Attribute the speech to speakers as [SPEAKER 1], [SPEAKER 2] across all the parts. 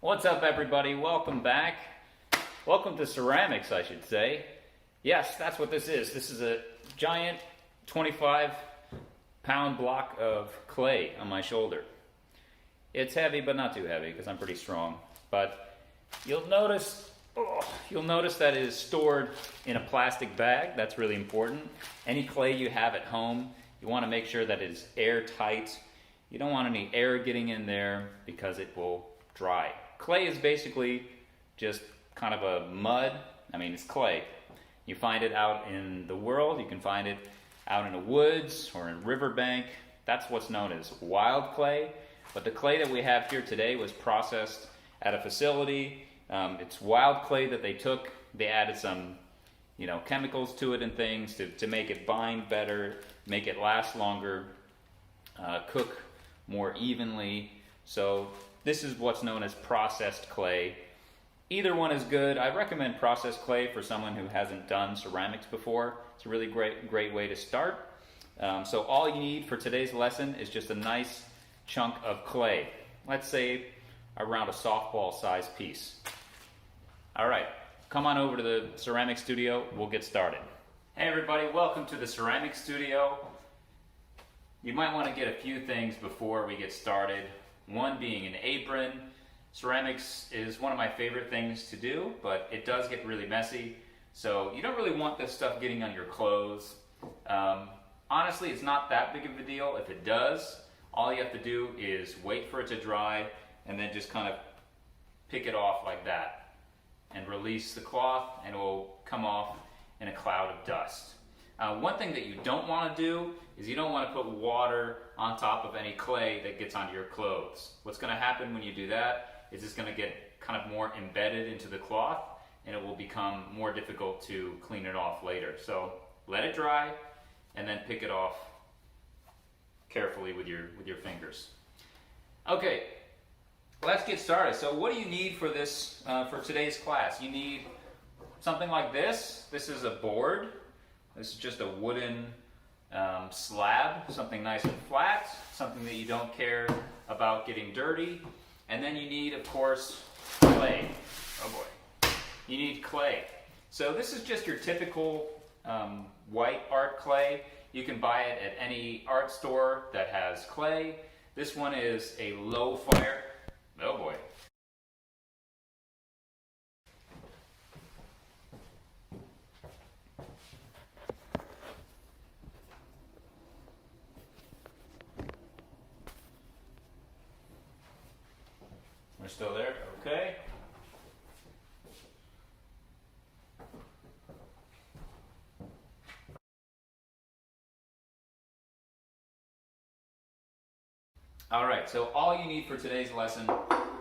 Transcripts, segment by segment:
[SPEAKER 1] What's up, everybody? Welcome back. Welcome to ceramics, I should say. Yes, that's what this is. This is a giant 25-pound block of clay on my shoulder. It's heavy, but not too heavy because I'm pretty strong. But you'll notice that it is stored in a plastic bag. That's really important. Any clay you have at home, you want to make sure that it is airtight. You don't want any air getting in there because it will dry. Clay is basically just kind of a mud. I mean, it's clay. You find it out in the world. You can find it out in the woods or in riverbank. That's what's known as wild clay. But the clay that we have here today was processed at a facility. It's wild clay that they took. They added some, chemicals to it and things to make it bind better, make it last longer, cook more evenly. So this is what's known as processed clay. Either one is good. I recommend processed clay for someone who hasn't done ceramics before. It's a really great way to start. So all you need for today's lesson is just a nice chunk of clay. Let's say around a softball sized piece. All right, come on over to the ceramic studio. We'll get started. Hey everybody, welcome to the ceramic studio. You might want to get a few things before we get started. One being an apron. Ceramics is one of my favorite things to do, but it does get really messy. So you don't really want this stuff getting on your clothes. Honestly, it's not that big of a deal. If it does, all you have to do is wait for it to dry and then just kind of pick it off like that and release the cloth, and it will come off in a cloud of dust. One thing that you don't want to do is you don't want to put water on top of any clay that gets onto your clothes. What's going to happen when you do that is it's going to get kind of more embedded into the cloth, and it will become more difficult to clean it off later. So let it dry and then pick it off carefully with your fingers. Okay, let's get started. So what do you need for this for today's class? You need something like this. This is a board. This is just a wooden slab, something nice and flat, something that you don't care about getting dirty. And then you need, of course, clay. Oh boy. You need clay. So this is just your typical white art clay. You can buy it at any art store that has clay. This one is a low fire. Oh boy. We're still there? Okay. All right, so all you need for today's lesson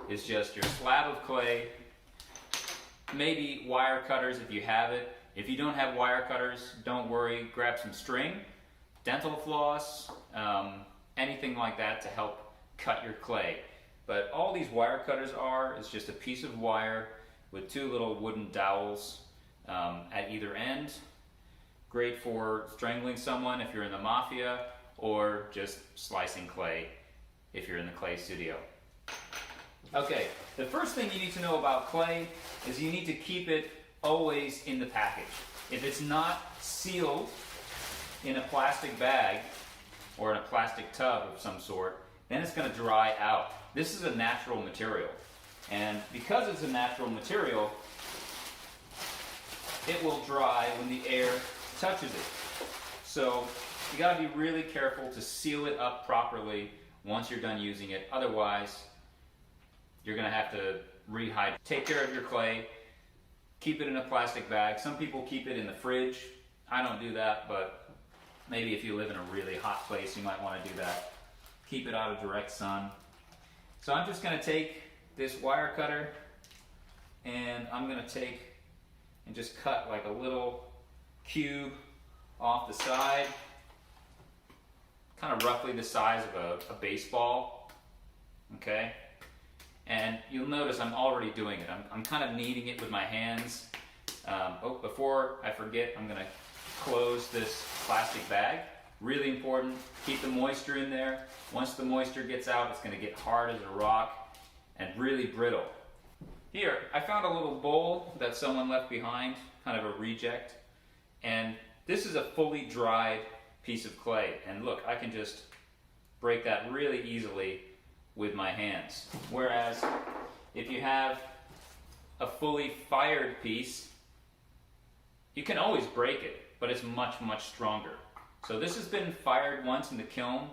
[SPEAKER 1] is just your slab of clay, maybe wire cutters if you have it. If you don't have wire cutters, don't worry, grab some string, dental floss, anything like that to help cut your clay. But all these wire cutters is just a piece of wire with two little wooden dowels at either end. Great for strangling someone if you're in the mafia, or just slicing clay if you're in the clay studio. Okay, the first thing you need to know about clay is you need to keep it always in the package. If it's not sealed in a plastic bag or in a plastic tub of some sort, then it's going to dry out. This is a natural material, and because it's a natural material, it will dry when the air touches it. So you got to be really careful to seal it up properly once you're done using it. Otherwise, you're going to have to rehydrate. Take care of your clay. Keep it in a plastic bag. Some people keep it in the fridge. I don't do that, but maybe if you live in a really hot place, you might want to do that. Keep it out of direct sun. So I'm just going to take this wire cutter, and I'm going to take and just cut like a little cube off the side, kind of roughly the size of a baseball, okay? And you'll notice I'm already doing it. I'm kind of kneading it with my hands. Before I forget, I'm going to close this plastic bag. Really important, keep the moisture in there. Once the moisture gets out, it's going to get hard as a rock and really brittle. Here, I found a little bowl that someone left behind, kind of a reject, and this is a fully dried piece of clay. And look, I can just break that really easily with my hands. Whereas if you have a fully fired piece, you can always break it, but it's much, much stronger. So this has been fired once in the kiln.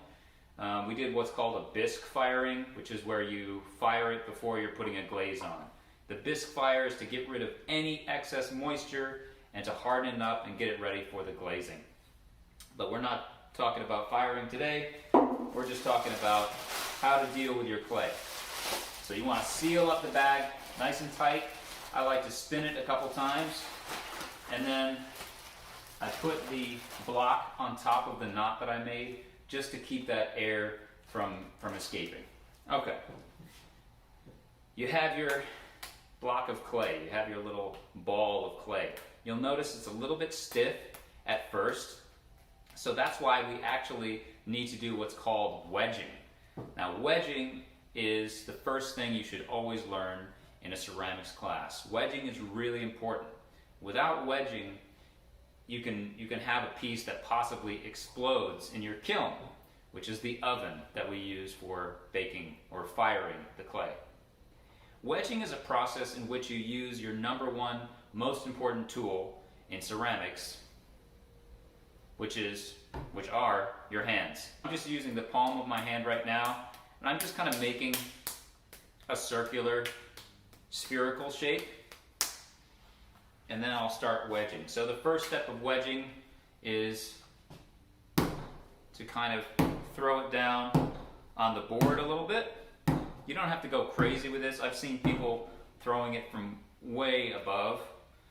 [SPEAKER 1] We did what's called a bisque firing, which is where you fire it before you're putting a glaze on. The bisque fire is to get rid of any excess moisture and to harden it up and get it ready for the glazing. But we're not talking about firing today. We're just talking about how to deal with your clay. So you want to seal up the bag nice and tight. I like to spin it a couple times, and then I put the block on top of the knot that I made just to keep that air from escaping. Okay. You have your block of clay. You have your little ball of clay. You'll notice it's a little bit stiff at first. So that's why we actually need to do what's called wedging. Now, wedging is the first thing you should always learn in a ceramics class. Wedging is really important. Without wedging, you can have a piece that possibly explodes in your kiln, which is the oven that we use for baking or firing the clay. Wedging is a process in which you use your number one most important tool in ceramics, which are your hands. I'm just using the palm of my hand right now, and I'm just kind of making a circular spherical shape, and then I'll start wedging. So the first step of wedging is to kind of throw it down on the board a little bit. You don't have to go crazy with this. I've seen people throwing it from way above.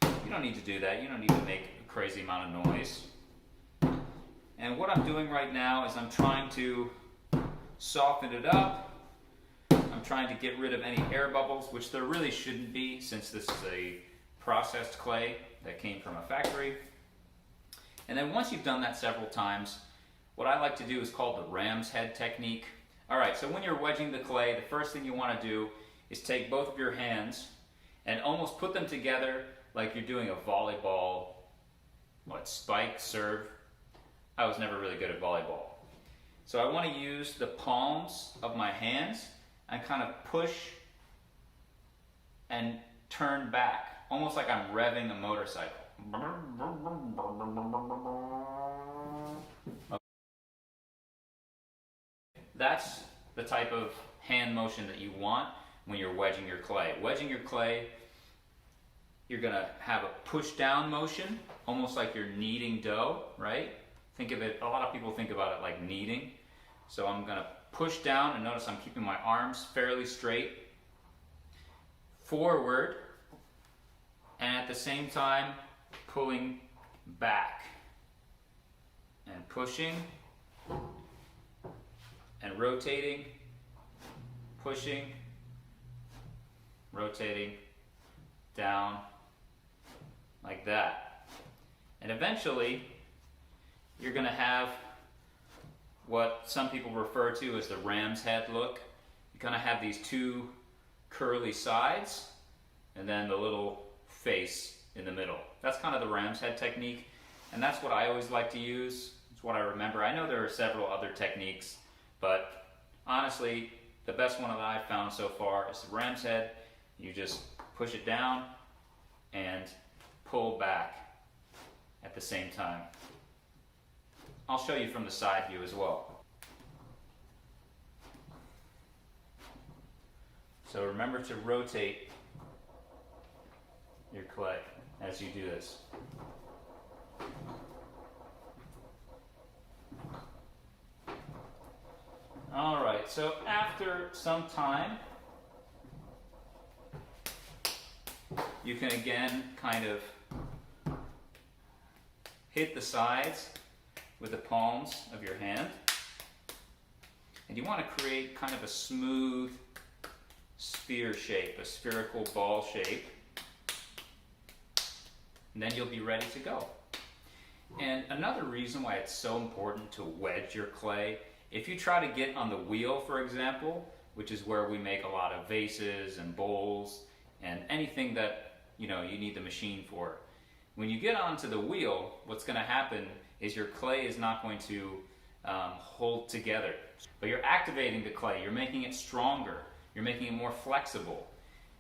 [SPEAKER 1] You don't need to do that. You don't need to make a crazy amount of noise. And what I'm doing right now is I'm trying to soften it up. I'm trying to get rid of any air bubbles, which there really shouldn't be since this is a processed clay that came from a factory. And then once you've done that several times, what I like to do is called the ram's head technique. All right, so when you're wedging the clay, the first thing you want to do is take both of your hands and almost put them together like you're doing a volleyball, spike, serve. I was never really good at volleyball. So I want to use the palms of my hands and kind of push and turn back, almost like I'm revving a motorcycle. That's the type of hand motion that you want when you're wedging your clay. Wedging your clay, you're going to have a push down motion, almost like you're kneading dough, right? Think of it, a lot of people think about it like kneading. So I'm going to push down, and notice I'm keeping my arms fairly straight, forward, and at the same time pulling back and pushing and rotating, pushing, rotating, down, like that. And eventually, you're going to have what some people refer to as the ram's head look. You're going to have these two curly sides and then the little face in the middle. That's kind of the ram's head technique, and that's what I always like to use. It's what I remember. I know there are several other techniques, but honestly, the best one that I've found so far is the ram's head. You just push it down and pull back at the same time. I'll show you from the side view as well. So remember to rotate your clay as you do this. All right, so after some time, you can again kind of hit the sides with the palms of your hand. And you want to create kind of a smooth sphere shape, a spherical ball shape. And then you'll be ready to go. And another reason why it's so important to wedge your clay, if you try to get on the wheel, for example, which is where we make a lot of vases and bowls, and anything that you need the machine for. When you get onto the wheel, what's going to happen is your clay is not going to hold together. But you're activating the clay, you're making it stronger, you're making it more flexible.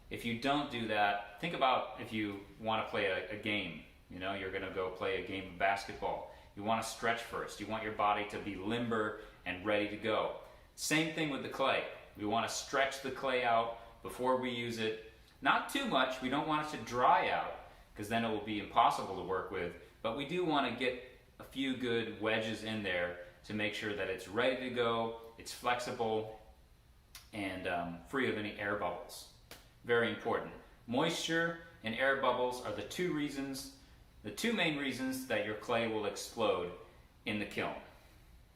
[SPEAKER 1] If you don't do that, think about if you want to play a game. You're going to go play a game of basketball. You want to stretch first. You want your body to be limber and ready to go. Same thing with the clay. We want to stretch the clay out before we use it. Not too much. We don't want it to dry out because then it will be impossible to work with. But we do want to get a few good wedges in there to make sure that it's ready to go, it's flexible, and free of any air bubbles. Very important. Moisture and air bubbles are the two main reasons that your clay will explode in the kiln.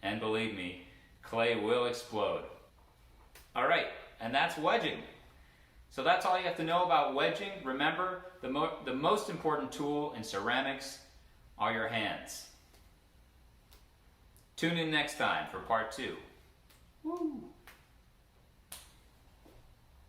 [SPEAKER 1] And believe me, clay will explode. All right, and that's wedging. So that's all you have to know about wedging. Remember, the most important tool in ceramics are your hands. Tune in next time for part 2. Woo!